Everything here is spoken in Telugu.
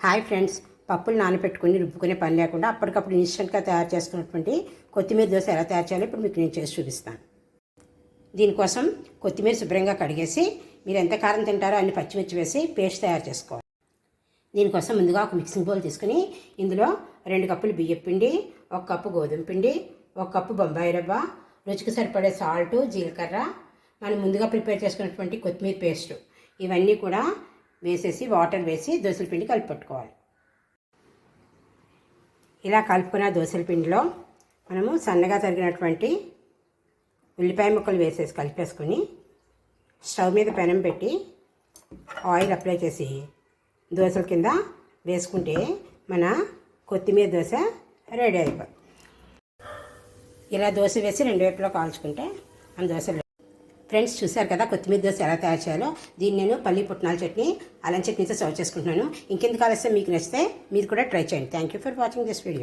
హాయ్ ఫ్రెండ్స్, పప్పులు నానబెట్టుకుని రుబ్బుకునే పని లేకుండా అప్పటికప్పుడు ఇన్స్టెంట్గా తయారు చేసుకున్నటువంటి కొత్తిమీర దోశ ఎలా తయారు చేయాలో ఇప్పుడు మీకు నేను చేసి చూపిస్తాను. దీనికోసం కొత్తిమీర శుభ్రంగా కడిగేసి మీరు ఎంత కారం తింటారో అన్ని పచ్చిమిర్చి వేసి పేస్ట్ తయారు చేసుకోవాలి. దీనికోసం ముందుగా ఒక మిక్సింగ్ బౌల్ తీసుకుని ఇందులో 2 కప్పులు బియ్యం పిండి, 1 కప్పు గోధుమ పిండి, 1 కప్పు బొంబాయి రవ్వ, రుచికి సరిపడే సాల్టు, జీలకర్ర, మనం ముందుగా ప్రిపేర్ చేసుకున్నటువంటి కొత్తిమీర పేస్టు ఇవన్నీ కూడా వేసేసి వాటర్ వేసి దోసల పిండి కలిపెట్టుకోవాలి. ఇలా కలుపుకున్న దోసల పిండిలో మనము సన్నగా తరిగినటువంటి ఉల్లిపాయ ముక్కలు వేసేసి కలిపేసుకొని స్టవ్ మీద పెనం పెట్టి ఆయిల్ అప్లై చేసి దోసల కింద వేసుకుంటే మన కొత్తిమీర దోశ రెడీ అయిపోతుంది. ఇలా దోశ వేసి 2 వైపులో కాల్చుకుంటే మన దోశ. ఫ్రెండ్స్, చూశారు కదా కొత్తిమీర దోశ ఎలా తయారు చేయాలో. దీన్ని నేను పల్లి పుట్నాల చట్నీ, అల్లం చట్నీతో సర్వ్ చేసుకుంటున్నాను. ఇంకెందుకు ఆలస్యం, మీకు నచ్చితే మీరు కూడా ట్రై చేయండి. Thank you for watching this video.